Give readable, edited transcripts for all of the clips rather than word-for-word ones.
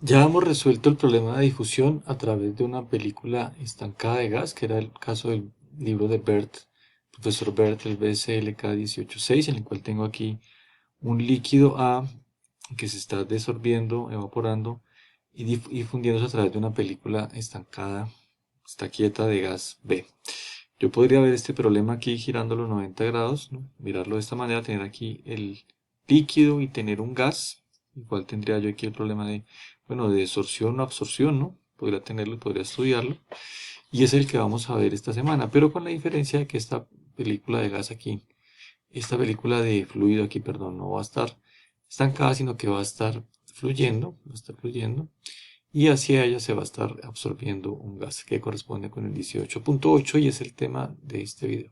Ya hemos resuelto el problema de difusión a través de una película estancada de gas, que era el caso del libro de Bert, profesor Bert, el BSLK 186, en el cual tengo aquí un líquido A que se está desorbiendo, evaporando y fundiéndose a través de una película estancada, está quieta de gas B. Yo podría ver este problema aquí girando los 90 grados, ¿no? Mirarlo de esta manera, tener aquí el líquido y tener un gas. Igual tendría yo aquí el problema de, bueno, de desorción o absorción, ¿no? Podría tenerlo y podría estudiarlo. Y es el que vamos a ver esta semana, pero con la diferencia de que esta película de gas aquí, esta película de fluido aquí, perdón, no va a estar estancada, sino que va a estar fluyendo, va a estar fluyendo y hacia ella se va a estar absorbiendo un gas que corresponde con el 18.8 y es el tema de este video.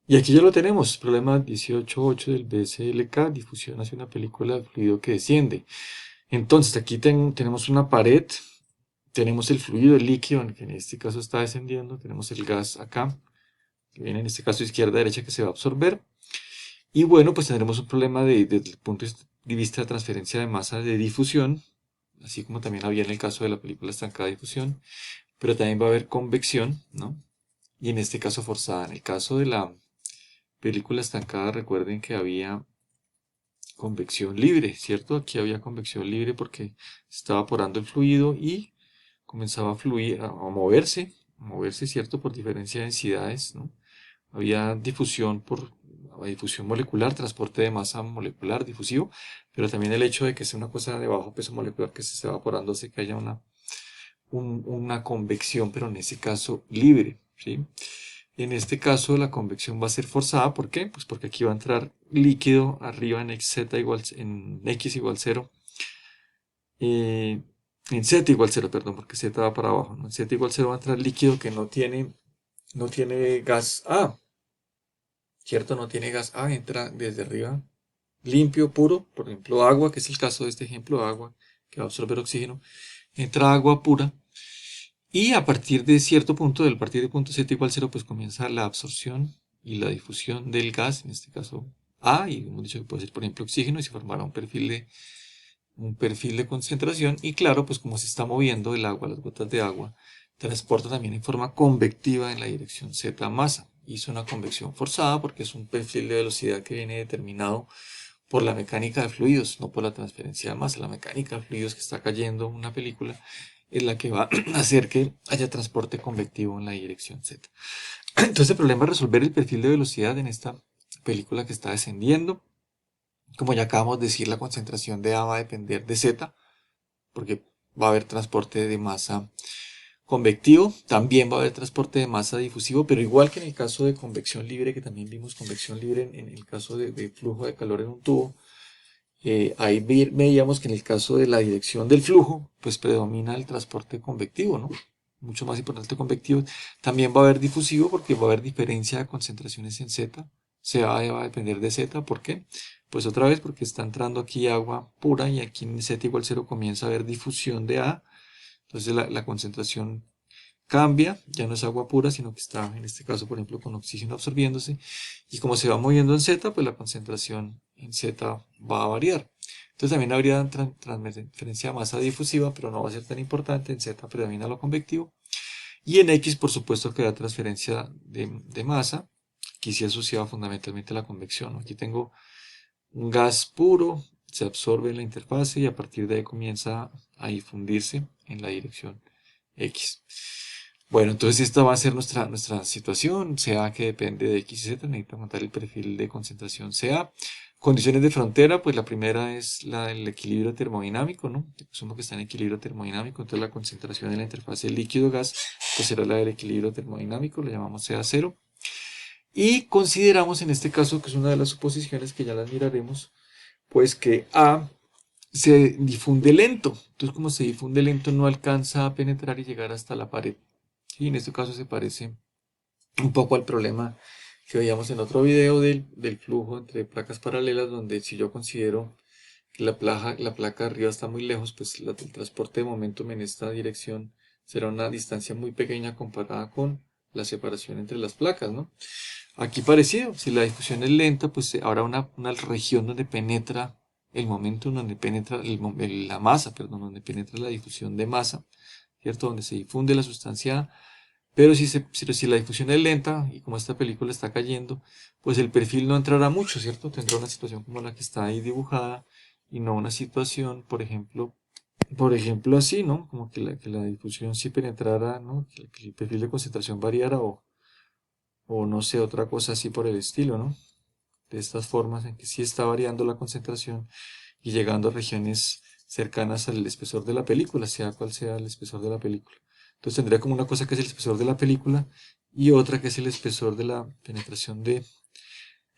Y aquí ya lo tenemos, problema 18.8 del BSLK, difusión hacia una película de fluido que desciende. Entonces aquí tenemos una pared, tenemos el fluido, el líquido, que en este caso está descendiendo, tenemos el gas acá, que viene en este caso izquierda-derecha que se va a absorber. Y bueno, pues tendremos un problema desde el punto de vista de transferencia de masa de difusión, así como también había en el caso de la película estancada de difusión, pero también va a haber convección, ¿no? Y en este caso forzada. En el caso de la película estancada, recuerden que había convección libre, ¿cierto? Aquí había convección libre porque se estaba evaporando el fluido y comenzaba a fluir, a moverse, ¿cierto? Por diferencia de densidades, ¿no? Había difusión por difusión molecular, transporte de masa molecular difusivo, pero también el hecho de que sea una cosa de bajo peso molecular que se esté evaporando hace que haya una convección, pero en ese caso libre, ¿sí? En este caso la convección va a ser forzada, ¿por qué? Pues porque aquí va a entrar líquido arriba en x igual 0, eh, en z igual 0, perdón, porque z va para abajo, ¿no? En z igual 0 va a entrar líquido que no tiene gas A, ¿cierto? No tiene gas A, entra desde arriba limpio, puro, por ejemplo agua, que es el caso de este ejemplo, agua que va a absorber oxígeno, entra agua pura. Y a partir de cierto punto, del partir de punto z igual 0, pues comienza la absorción y la difusión del gas, en este caso A, y hemos dicho que puede ser, por ejemplo, oxígeno, y se formará un perfil de concentración. Y claro, pues como se está moviendo el agua, las gotas de agua, transporta también en forma convectiva en la dirección z masa. Hizo una convección forzada porque es un perfil de velocidad que viene determinado por la mecánica de fluidos, no por la transferencia de masa. La mecánica de fluidos que está cayendo una película es la que va a hacer que haya transporte convectivo en la dirección Z. Entonces el problema es resolver el perfil de velocidad en esta película que está descendiendo. Como ya acabamos de decir, la concentración de A va a depender de Z, porque va a haber transporte de masa convectivo, también va a haber transporte de masa difusivo, pero igual que en el caso de convección libre, que también vimos convección libre en el caso de flujo de calor en un tubo, ahí veíamos que en el caso de la dirección del flujo, pues predomina el transporte convectivo, ¿no? Mucho más importante el convectivo. También va a haber difusivo porque va a haber diferencia de concentraciones en Z. CA va a depender de Z. ¿Por qué? Pues otra vez porque está entrando aquí agua pura y aquí en Z igual 0 comienza a haber difusión de A. Entonces la concentración cambia, ya no es agua pura, sino que está en este caso, por ejemplo, con oxígeno absorbiéndose. Y como se va moviendo en Z, pues la concentración en Z va a variar. Entonces también habría transferencia de masa difusiva, pero no va a ser tan importante. En Z predomina lo convectivo. Y en X, por supuesto, que da transferencia de masa. Aquí sí asociada fundamentalmente a la convección, ¿no? Aquí tengo un gas puro, se absorbe en la interfase y a partir de ahí comienza a difundirse en la dirección X. Bueno, entonces esta va a ser nuestra situación, CA que depende de X y Z, necesitamos montar el perfil de concentración CA. Condiciones de frontera, pues la primera es la del equilibrio termodinámico, ¿no? Asumo que está en equilibrio termodinámico, entonces la concentración en la interfase líquido-gas, pues será la del equilibrio termodinámico, lo llamamos CA0. Y consideramos en este caso, que es una de las suposiciones que ya las miraremos, pues que A se difunde lento. Entonces, como se difunde lento, no alcanza a penetrar y llegar hasta la pared. Y en este caso se parece un poco al problema que veíamos en otro video del flujo entre placas paralelas, donde si yo considero que la placa de arriba está muy lejos, pues el transporte de momentum en esta dirección será una distancia muy pequeña comparada con la separación entre las placas, ¿no? Aquí parecido, si la difusión es lenta, pues habrá una región donde penetra el momento en donde penetra la masa, perdón, donde penetra la difusión de masa, ¿cierto? Donde se difunde la sustancia A. Pero si la difusión es lenta y como esta película está cayendo, pues el perfil no entrará mucho, ¿cierto? Tendrá una situación como la que está ahí dibujada y no una situación, por ejemplo así, ¿no? Como que la difusión sí penetrara, ¿no? Que el perfil de concentración variara o no sé, otra cosa así por el estilo, ¿no? De estas formas en que sí está variando la concentración y llegando a regiones cercanas al espesor de la película, sea cual sea el espesor de la película. Entonces tendría como una cosa que es el espesor de la película y otra que es el espesor de la penetración de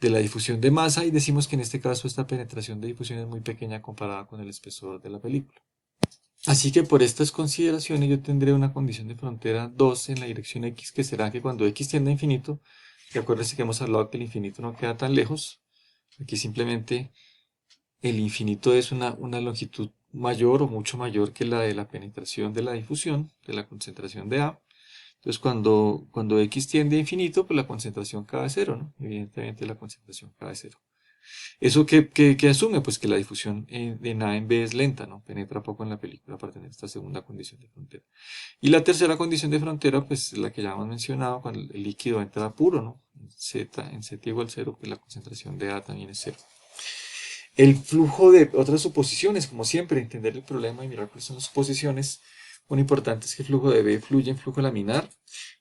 la difusión de masa, y decimos que en este caso esta penetración de difusión es muy pequeña comparada con el espesor de la película. Así que por estas consideraciones yo tendré una condición de frontera 2 en la dirección x, que será que cuando x tiende a infinito, que acuérdense que hemos hablado que el infinito no queda tan lejos, aquí simplemente el infinito es una longitud mayor o mucho mayor que la de la penetración de la difusión, de la concentración de A. Entonces cuando x tiende a infinito, pues la concentración cae a cero, ¿no? Evidentemente la concentración cae a cero. ¿Eso qué asume? Pues que la difusión en A en B es lenta, ¿no? Penetra poco en la película para tener esta segunda condición de frontera. Y la tercera condición de frontera, pues la que ya hemos mencionado, cuando el líquido entra puro, ¿no? En Z igual cero, pues la concentración de A también es cero. El flujo de otras suposiciones, como siempre, entender el problema y mirar cuáles son las suposiciones. Lo importante es que el flujo de B fluye en flujo laminar.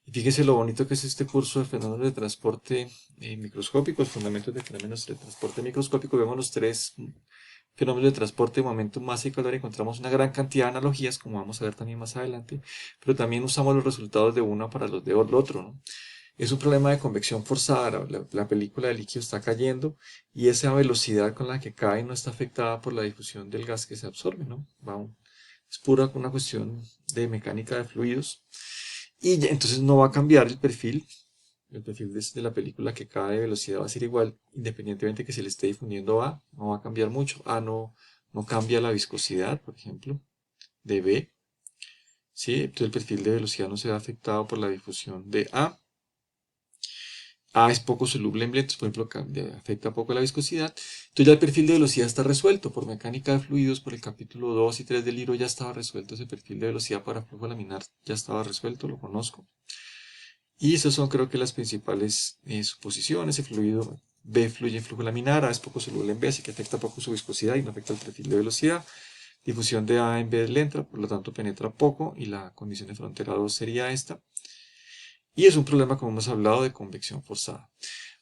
Y fíjese lo bonito que es este curso de fenómenos de transporte microscópico, los fundamentos de fenómenos de transporte microscópico. Vemos los tres fenómenos de transporte, momento, masa y calor. Encontramos una gran cantidad de analogías, como vamos a ver también más adelante, pero también usamos los resultados de uno para los de otro, ¿no? Es un problema de convección forzada, la película de líquido está cayendo y esa velocidad con la que cae no está afectada por la difusión del gas que se absorbe, ¿no? Es pura una cuestión de mecánica de fluidos y entonces no va a cambiar el perfil de la película que cae de velocidad va a ser igual, independientemente que se le esté difundiendo A, no va a cambiar mucho. A no cambia la viscosidad, por ejemplo, de B, ¿sí? Entonces el perfil de velocidad no se ve afectado por la difusión de A. A es poco soluble en lentos, por ejemplo, afecta poco la viscosidad. Entonces ya el perfil de velocidad está resuelto por mecánica de fluidos, por el capítulo 2 y 3 del libro ya estaba resuelto ese perfil de velocidad para flujo laminar, ya estaba resuelto, lo conozco. Y esas son creo que las principales suposiciones. El fluido B fluye en flujo laminar, A es poco soluble en B, así que afecta poco su viscosidad y no afecta el perfil de velocidad. Difusión de A en B es lenta, por lo tanto penetra poco y la condición de frontera 2 sería esta. Y es un problema, como hemos hablado, de convección forzada.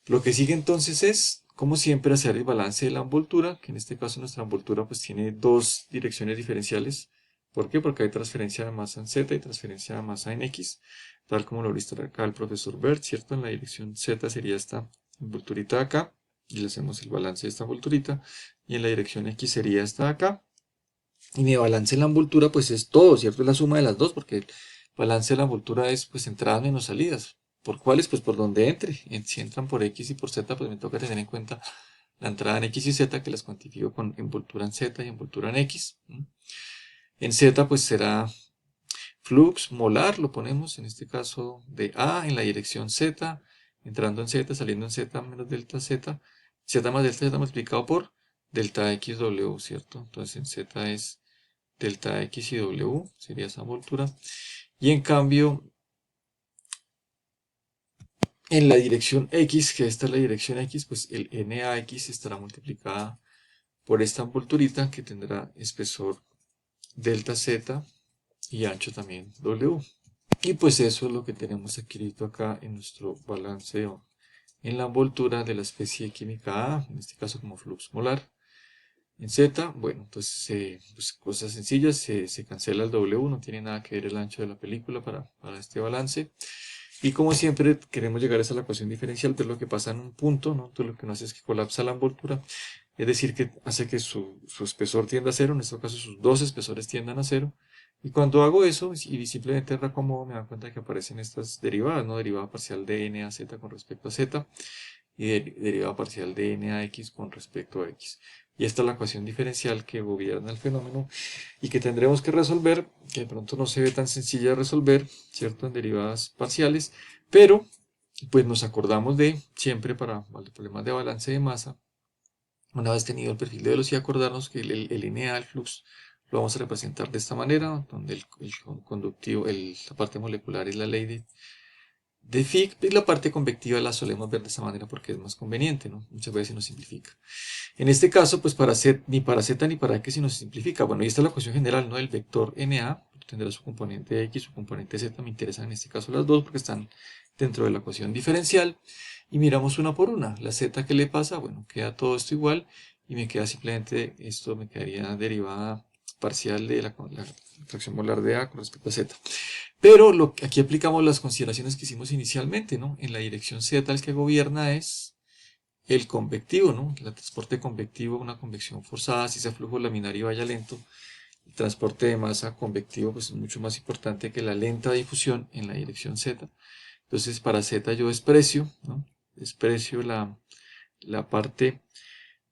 Lo que sigue entonces es, como siempre, hacer el balance de la envoltura, que en este caso nuestra envoltura pues tiene dos direcciones diferenciales. ¿Por qué? Porque hay transferencia de masa en Z y transferencia de masa en X, tal como lo lista acá el profesor Bert, ¿cierto? En la dirección Z sería esta envolturita de acá, y le hacemos el balance de esta envolturita, y en la dirección X sería esta de acá. Y mi balance en la envoltura pues es todo, ¿cierto? Es la suma de las dos, porque el balance de la envoltura es pues entradas menos salidas. ¿Por cuáles? Pues por donde entre. Si entran por X y por Z, pues me toca tener en cuenta la entrada en X y Z, que las cuantifico con envoltura en Z y envoltura en X. En Z pues será flux molar, lo ponemos en este caso de A en la dirección Z, entrando en Z, saliendo en Z menos delta Z, Z más delta Z multiplicado por delta XW, ¿cierto? Entonces en Z es delta X y W, sería esa envoltura. Y en cambio, en la dirección X, que esta es la dirección X, pues el NAX estará multiplicada por esta envolturita que tendrá espesor delta Z y ancho también W. Y pues eso es lo que tenemos escrito acá en nuestro balanceo en la envoltura de la especie química A, en este caso como flux molar. En Z, bueno, entonces pues cosas sencillas, se cancela el W, no tiene nada que ver el ancho de la película para este balance. Y como siempre queremos llegar a esa ecuación diferencial, pero lo que pasa en un punto, ¿no? Entonces lo que no hace es que colapsa la envoltura, es decir, que hace que su espesor tienda a cero, en este caso sus dos espesores tiendan a cero. Y cuando hago eso y simplemente reacomodo, me dan cuenta que aparecen estas derivadas, ¿no? Derivada parcial de n a z con respecto a z y derivada parcial de n a x con respecto a x. Y esta es la ecuación diferencial que gobierna el fenómeno y que tendremos que resolver, que de pronto no se ve tan sencilla de resolver, ¿cierto? En derivadas parciales, pero pues nos acordamos de siempre para los problemas de balance de masa, Una vez tenido el perfil de velocidad, acordarnos que el NA, el flux, lo vamos a representar de esta manera, donde el conductivo, la parte molecular es la ley de Fick, y la parte convectiva la solemos ver de esa manera porque es más conveniente, ¿no? Muchas veces nos simplifica. En este caso, pues para Z, ni para Z ni para X si nos simplifica. Bueno, y esta es la ecuación general, ¿no? El vector NA tendrá su componente X, su componente Z. Me interesan en este caso las dos porque están dentro de la ecuación diferencial. Y miramos una por una. La Z, ¿qué le pasa? Bueno, queda todo esto igual y me queda simplemente, esto me quedaría derivada parcial de la fracción molar de A con respecto a Z. Pero aquí aplicamos las consideraciones que hicimos inicialmente, ¿no? En la dirección Z el que gobierna es el convectivo, ¿no? El transporte convectivo, una convección forzada, si ese flujo laminar y vaya lento, el transporte de masa convectivo pues, es mucho más importante que la lenta difusión en la dirección Z. Entonces para Z yo desprecio, ¿no? Desprecio la parte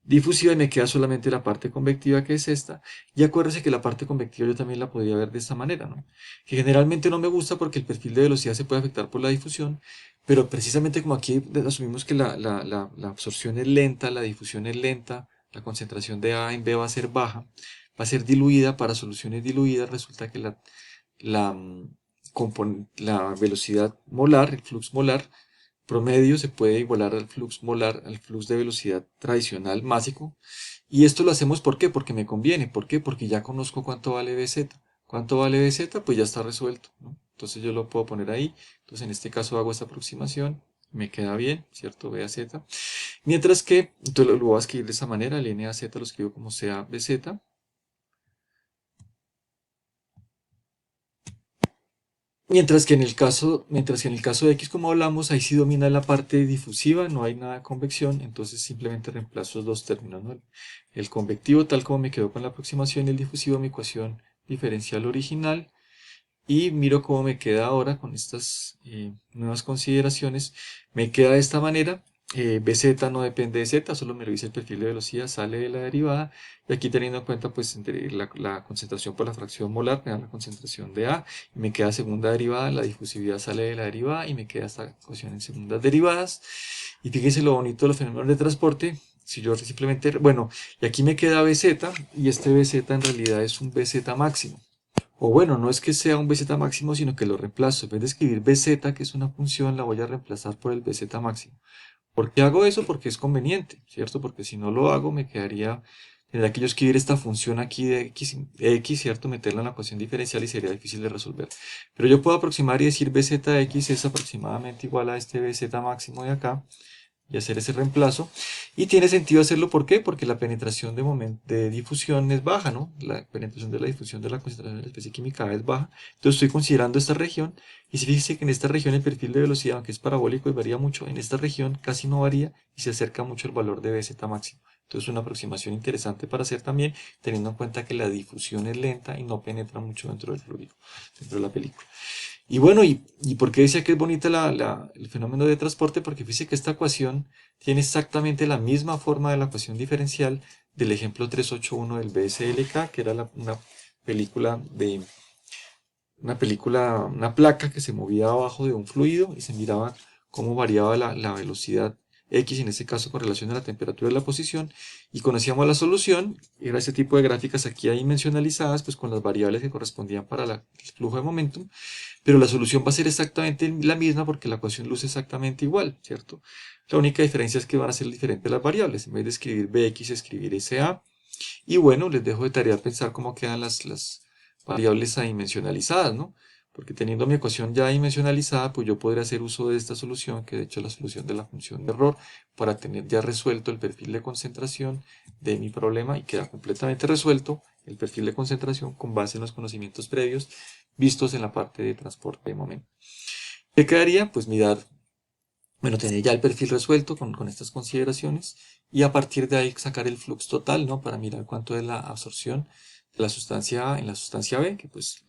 difusiva y me queda solamente la parte convectiva que es esta. Y acuérdense que la parte convectiva yo también la podría ver de esta manera, ¿no? Que generalmente no me gusta porque el perfil de velocidad se puede afectar por la difusión, pero precisamente como aquí asumimos que la absorción es lenta, la difusión es lenta, la concentración de A en B va a ser baja, va a ser diluida, para soluciones diluidas resulta que la, la velocidad molar, el flux molar, promedio se puede igualar al flux molar, al flux de velocidad tradicional másico. Y esto lo hacemos ¿por qué? Porque me conviene. ¿Por qué? Porque ya conozco cuánto vale BZ. ¿Cuánto vale BZ? Pues ya está resuelto, ¿no? Entonces yo lo puedo poner ahí. Entonces en este caso hago esta aproximación. Me queda bien, ¿cierto? BAZ. Mientras que, entonces lo voy a escribir de esa manera. El NAZ lo escribo como CABZ. Mientras que en el caso de X, como hablamos, ahí sí domina la parte difusiva, no hay nada de convección, entonces simplemente reemplazo los dos términos, ¿no? El convectivo, tal como me quedó con la aproximación, y el difusivo, mi ecuación diferencial original, y miro cómo me queda ahora con estas nuevas consideraciones. Me queda de esta manera. BZ no depende de Z, solo me revisa el perfil de velocidad, sale de la derivada. Y aquí teniendo en cuenta pues entre la concentración por la fracción molar, me da la concentración de A. Y me queda segunda derivada, la difusividad sale de la derivada y me queda esta ecuación en segundas derivadas. Y fíjense lo bonito de los fenómenos de transporte. Si yo simplemente, bueno, y aquí me queda BZ, y este BZ en realidad es un BZ máximo. O bueno, no es que sea un BZ máximo, sino que lo reemplazo. En vez de escribir BZ, que es una función, la voy a reemplazar por el BZ máximo. ¿Por qué hago eso? Porque es conveniente, ¿cierto? Porque si no lo hago, tendría que yo escribir esta función aquí de X, ¿cierto? Meterla en la ecuación diferencial y sería difícil de resolver. Pero yo puedo aproximar y decir BZ de X es aproximadamente igual a este BZ máximo de acá, y hacer ese reemplazo. Y tiene sentido hacerlo, ¿por qué? Porque la penetración de difusión es baja, ¿no? La penetración de la difusión de la concentración de la especie química es baja. Entonces estoy considerando esta región, y si fíjense que en esta región el perfil de velocidad, aunque es parabólico y varía mucho, en esta región casi no varía y se acerca mucho al valor de BZ máximo. Entonces una aproximación interesante para hacer también, teniendo en cuenta que la difusión es lenta y no penetra mucho dentro del fluido, dentro de la película. Y bueno, ¿y por qué decía que es bonita el fenómeno de transporte? Porque fíjese que esta ecuación tiene exactamente la misma forma de la ecuación diferencial del ejemplo 381 del BSLK, que era una placa que se movía abajo de un fluido y se miraba cómo variaba la velocidad X, en este caso con relación a la temperatura de la posición, y conocíamos la solución. Era ese tipo de gráficas aquí dimensionalizadas, pues con las variables que correspondían para el flujo de momentum, pero la solución va a ser exactamente la misma porque la ecuación luce exactamente igual, ¿cierto? La única diferencia es que van a ser diferentes las variables. En vez de escribir Bx, escribir SA. Y bueno, les dejo de tarea pensar cómo quedan las variables adimensionalizadas, ¿no? Porque teniendo mi ecuación ya dimensionalizada, pues yo podría hacer uso de esta solución, que de hecho es la solución de la función de error, para tener ya resuelto el perfil de concentración de mi problema, y queda completamente resuelto el perfil de concentración con base en los conocimientos previos vistos en la parte de transporte de momento. ¿Qué quedaría? Pues mirar, bueno, tener ya el perfil resuelto con estas consideraciones, y a partir de ahí sacar el flux total, ¿no? Para mirar cuánto es la absorción de la sustancia A en la sustancia B, que pues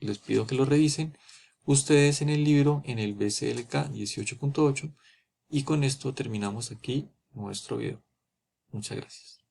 les pido que lo revisen ustedes en el libro, en el BCLK 18.8, y con esto terminamos aquí nuestro video. Muchas gracias.